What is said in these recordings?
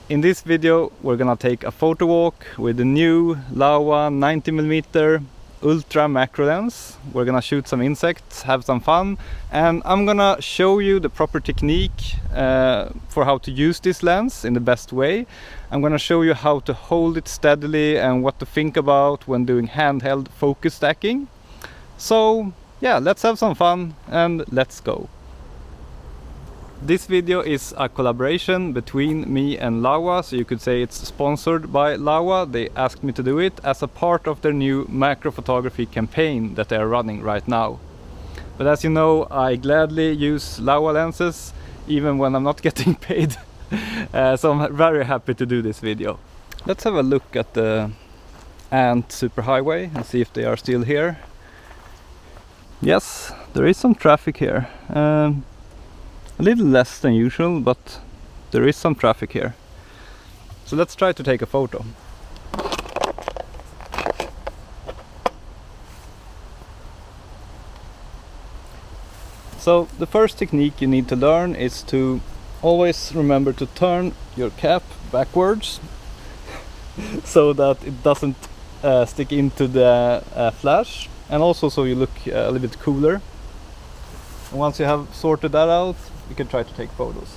In this video we're gonna take a photo walk with the new Laowa 90mm ultra macro lens. We're gonna shoot some insects, have some fun, and I'm gonna show you the proper technique for how to use this lens in the best way. I'm gonna show you how to hold it steadily and what to think about when doing handheld focus stacking. So yeah, let's have some fun and let's go. This video is a collaboration between me and Laowa, so you could say it's sponsored by Laowa. They asked me to do it as a part of their new macro photography campaign that they are running right now. But as you know, I gladly use Laowa lenses even when I'm not getting paid. So I'm very happy to do this video. Let's have a look at the Ant superhighway and see if they are still here. Yes, there is some traffic here. A little less than usual, but there is some traffic here. So let's try to take a photo. So the first technique you need to learn is to always remember to turn your cap backwards so that it doesn't stick into the flash, and also so you look a little bit cooler. And once you have sorted that out, you can try to take photos.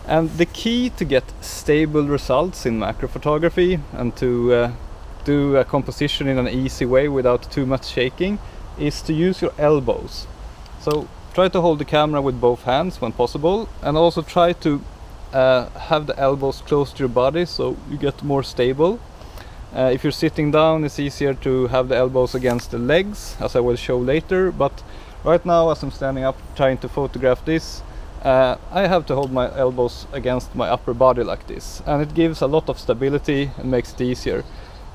And the key to get stable results in macro photography and to do a composition in an easy way without too much shaking is to use your elbows. So try to hold the camera with both hands when possible, and also try to have the elbows close to your body so you get more stable. If you're sitting down, it's easier to have the elbows against the legs, as I will show later, but right now as I'm standing up trying to photograph this, I have to hold my elbows against my upper body like this, and it gives a lot of stability and makes it easier.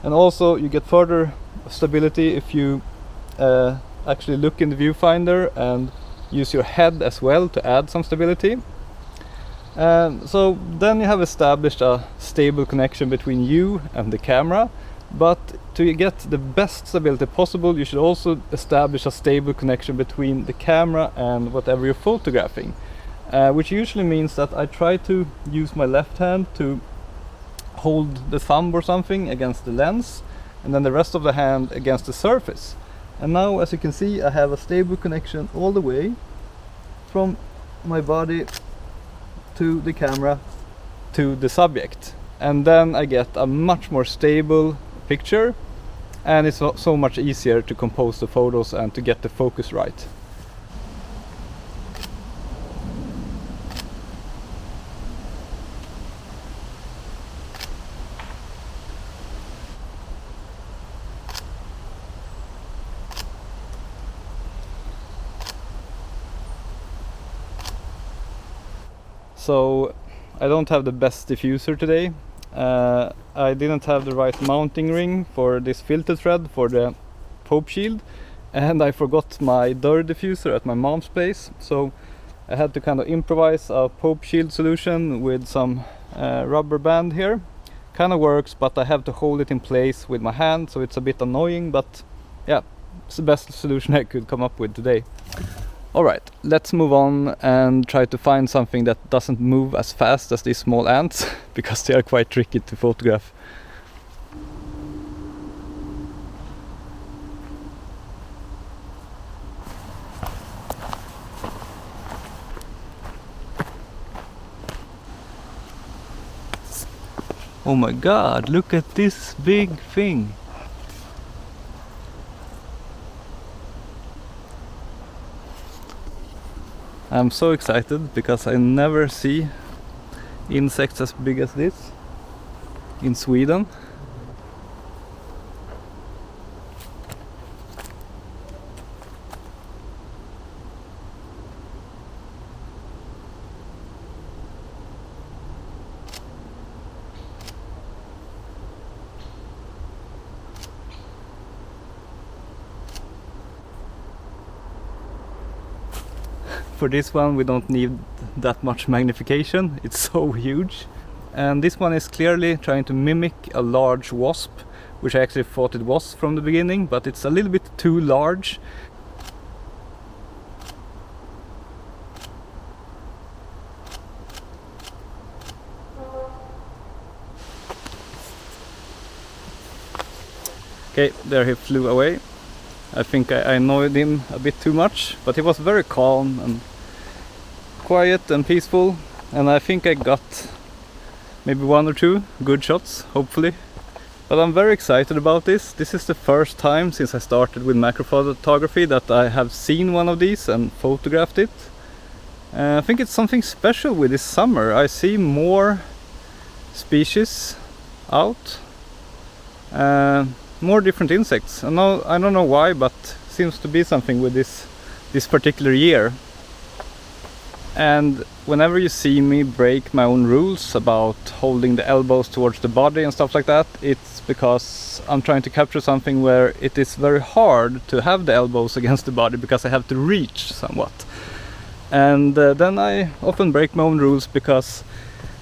And also you get further stability if you actually look in the viewfinder and use your head as well to add some stability. So then you have established a stable connection between you and the camera, but to get the best stability possible you should also establish a stable connection between the camera and whatever you're photographing, which usually means that I try to use my left hand to hold the thumb or something against the lens, and then the rest of the hand against the surface. And now, as you can see, I have a stable connection all the way from my body to the camera to the subject, and then I get a much more stable picture, and it's so much easier to compose the photos and to get the focus right. So I don't have the best diffuser today. I didn't have the right mounting ring for this filter thread for the Pope shield, and I forgot my dör diffuser at my mom's place, so I had to kind of improvise a Pope shield solution with some rubber band here. Kind of works, but I have to hold it in place with my hand, so it's a bit annoying, but yeah, it's the best solution I could come up with today. Alright, let's move on and try to find something that doesn't move as fast as these small ants, because they are quite tricky to photograph. Oh my god, look at this big thing! I'm so excited because I never see insects as big as this in Sweden. For this one we don't need that much magnification, it's so huge. And this one is clearly trying to mimic a large wasp, which I actually thought it was from the beginning, but it's a little bit too large. Okay, there he flew away. I think I annoyed him a bit too much, but he was very calm and quiet and peaceful, and I think I got maybe 1 or 2 good shots, hopefully. But I'm very excited about this. This is the first time since I started with macro photography that I have seen one of these and photographed it. I think it's something special with this summer. I see more species out, more different insects. I don't know why, but seems to be something with this particular year. And whenever you see me break my own rules about holding the elbows towards the body and stuff like that, it's because I'm trying to capture something where it is very hard to have the elbows against the body because I have to reach somewhat. And then I often break my own rules because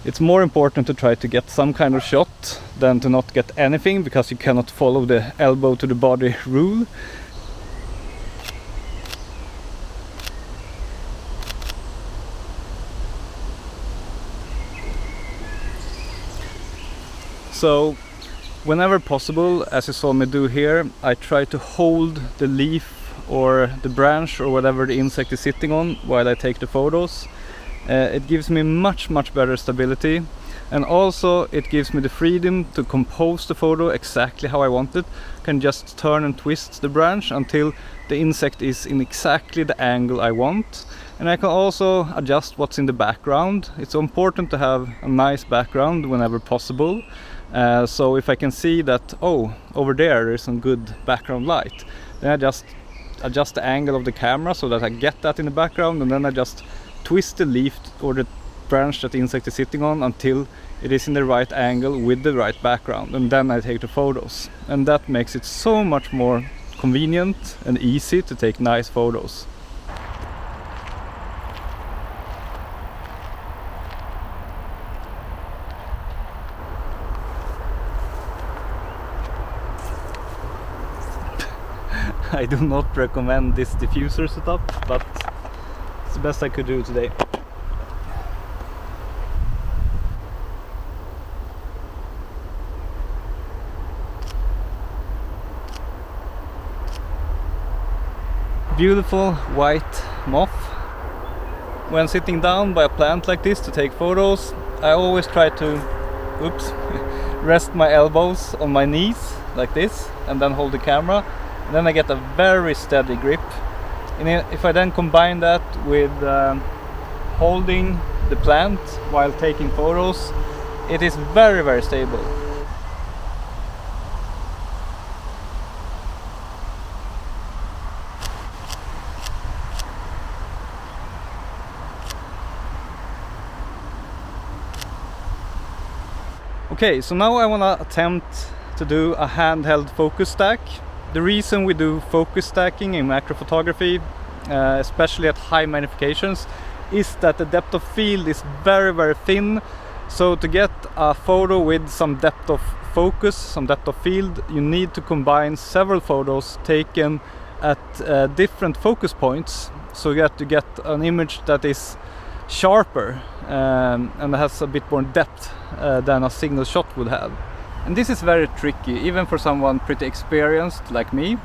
it's more important to try to get some kind of shot than to not get anything, because you cannot follow the elbow to the body rule. So whenever possible, as you saw me do here, I try to hold the leaf or the branch or whatever the insect is sitting on while I take the photos. It gives me much better stability, and also it gives me the freedom to compose the photo exactly how I want it. I can just turn and twist the branch until the insect is in exactly the angle I want, and I can also adjust what's in the background. It's important to have a nice background whenever possible. So if I can see that, oh, over there's some good background light, then I just adjust the angle of the camera so that I get that in the background, and then I just twist the leaf or the branch that the insect is sitting on until it is in the right angle with the right background, and then I take the photos. And that makes it so much more convenient and easy to take nice photos. I do not recommend this diffuser setup, but it's the best I could do today. Beautiful white moth. When sitting down by a plant like this to take photos, I always try to rest my elbows on my knees like this and then hold the camera. And then I get a very steady grip. And if I then combine that with holding the plant while taking photos, it is very stable. Okay, so now I want to attempt to do a handheld focus stack. The reason we do focus stacking in macro photography, especially at high magnifications, is that the depth of field is very thin. So to get a photo with some depth of focus, some depth of field, you need to combine several photos taken at different focus points, so you have to get an image that is sharper and has a bit more depth than a single shot would have. And this is very tricky, even for someone pretty experienced like me.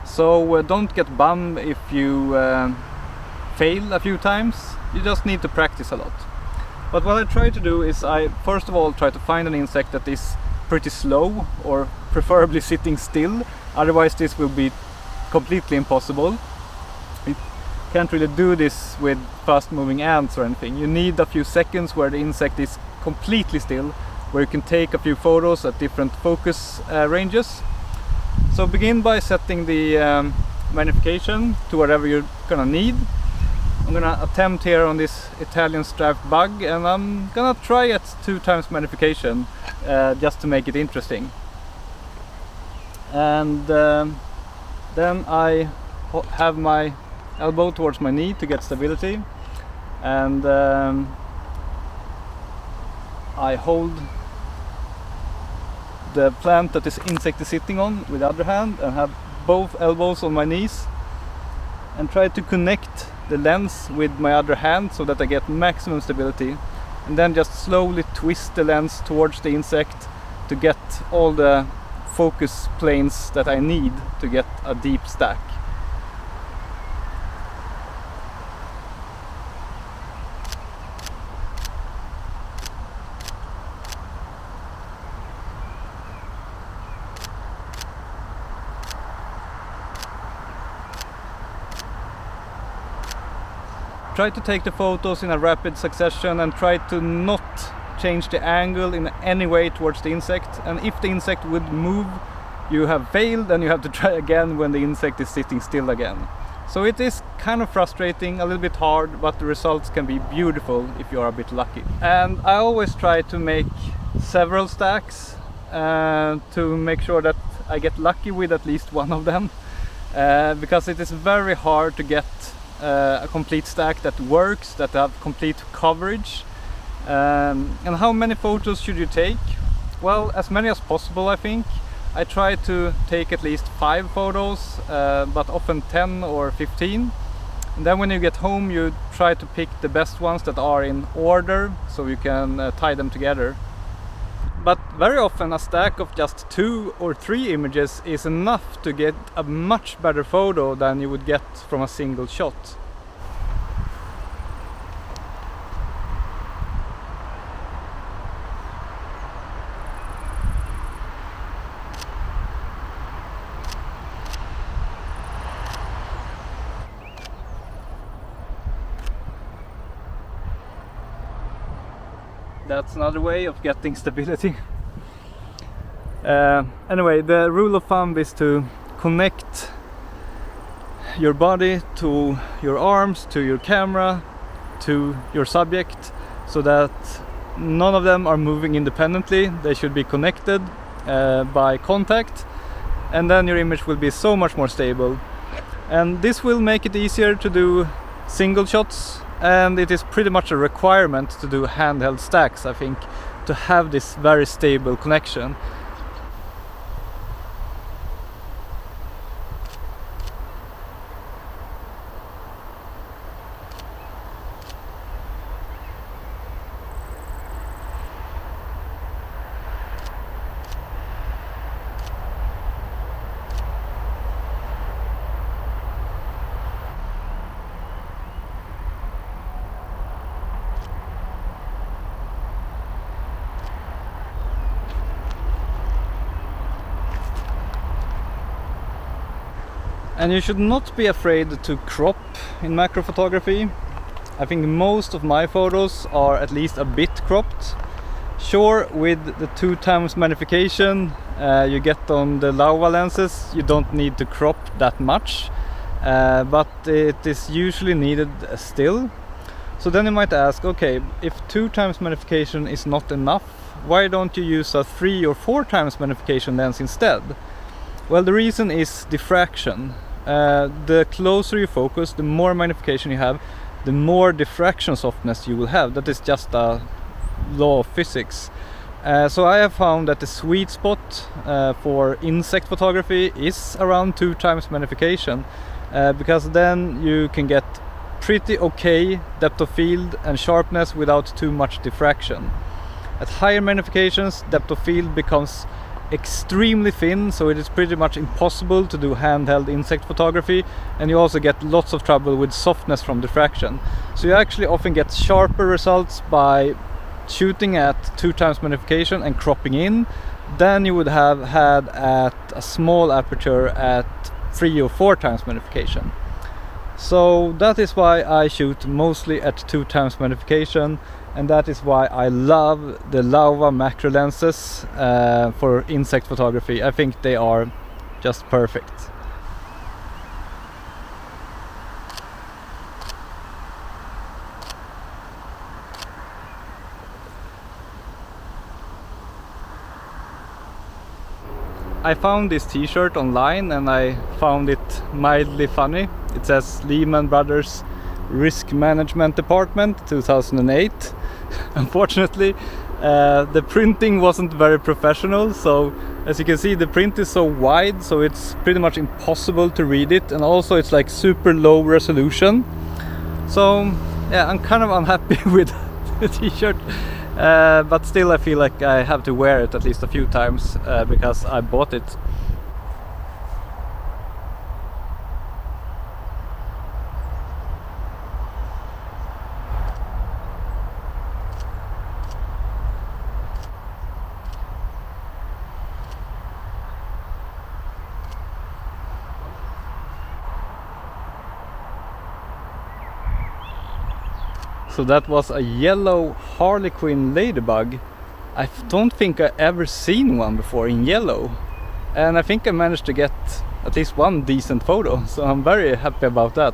So don't get bummed if you fail a few times. You just need to practice a lot. But what I try to do is I first of all try to find an insect that is pretty slow, or preferably sitting still. Otherwise this will be completely impossible. You can't really do this with fast moving ants or anything. You need a few seconds where the insect is completely still, where you can take a few photos at different focus ranges. So begin by setting the magnification to whatever you're gonna need. I'm gonna attempt here on this Italian striped bug, and I'm gonna try at 2 times magnification just to make it interesting. And then I have my elbow towards my knee to get stability, and I hold the plant that this insect is sitting on with the other hand and have both elbows on my knees and try to connect the lens with my other hand so that I get maximum stability, and then just slowly twist the lens towards the insect to get all the focus planes that I need to get a deep stack. Try to take the photos in a rapid succession and try to not change the angle in any way towards the insect, and if the insect would move, you have failed and you have to try again when the insect is sitting still again. So it is kind of frustrating, a little bit hard, but the results can be beautiful if you are a bit lucky. And I always try to make several stacks to make sure that I get lucky with at least one of them, because it is very hard to get a complete stack that works, that have complete coverage. And how many photos should you take? Well, as many as possible, I think. I try to take at least 5 photos, but often 10 or 15. And then when you get home, you try to pick the best ones that are in order, so you can tie them together. But very often a stack of just 2 or 3 images is enough to get a much better photo than you would get from a single shot. That's another way of getting stability. Anyway, the rule of thumb is to connect your body to your arms, to your camera, to your subject, so that none of them are moving independently. They should be connected by contact, and then your image will be so much more stable. And this will make it easier to do single shots, and it is pretty much a requirement to do handheld stacks, I think, to have this very stable connection. And you should not be afraid to crop in macro photography. I think most of my photos are at least a bit cropped. Sure, with the 2x magnification you get on the Laowa lenses, you don't need to crop that much, but it is usually needed still. So then you might ask, okay, if 2x magnification is not enough, why don't you use a 3 or 4x magnification lens instead? Well, the reason is diffraction. The closer you focus, the more magnification you have, the more diffraction softness you will have. That is just a law of physics. So I have found that the sweet spot for insect photography is around 2x magnification, because then you can get pretty okay depth of field and sharpness without too much diffraction. At higher magnifications, depth of field becomes extremely thin, so it is pretty much impossible to do handheld insect photography, and you also get lots of trouble with softness from diffraction. So you actually often get sharper results by shooting at 2x magnification and cropping in than you would have had at a small aperture at 3 or 4x magnification. So that is why I shoot mostly at 2x magnification, and that is why I love the Laowa macro lenses for insect photography. I think they are just perfect. I found this t-shirt online and I found it mildly funny. It says Lehman Brothers Risk Management Department 2008. Unfortunately, The printing wasn't very professional, so as you can see the print is so wide, so it's pretty much impossible to read it, and also it's like super low resolution. So yeah, I'm kind of unhappy with the t-shirt, but still I feel like I have to wear it at least a few times because I bought it. So that was a yellow harlequin ladybug. I don't think I ever seen one before in yellow, and I think I managed to get at least one decent photo, so I'm very happy about that.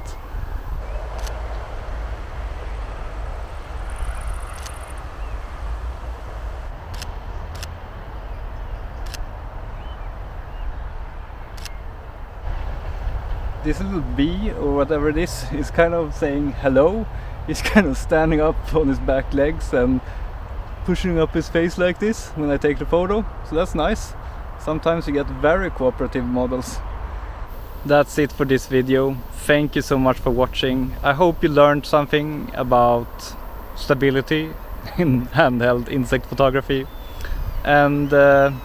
This little bee, or whatever it is kind of saying hello. He's kind of standing up on his back legs and pushing up his face like this when I take the photo, so that's nice. Sometimes you get very cooperative models. That's it for this video. Thank you so much for watching. I hope you learned something about stability in handheld insect photography, and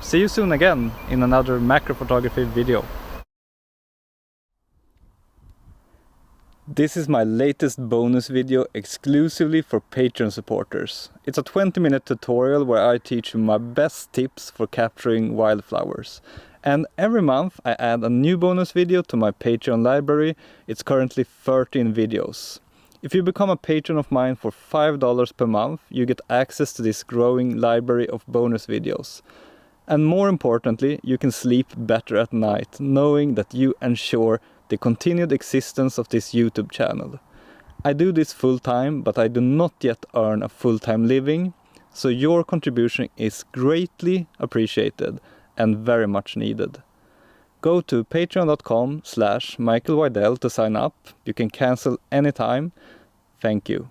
see you soon again in another macro photography video. This is my latest bonus video exclusively for Patreon supporters. It's a 20-minute tutorial where I teach you my best tips for capturing wildflowers. And every month I add a new bonus video to my Patreon library. It's currently 13 videos. If you become a patron of mine for $5 per month, you get access to this growing library of bonus videos. And more importantly, you can sleep better at night, knowing that you ensure the continued existence of this YouTube channel. I do this full-time, but I do not yet earn a full-time living, so your contribution is greatly appreciated and very much needed. Go to patreon.com/Micael Widell to sign up. You can cancel anytime. Thank you.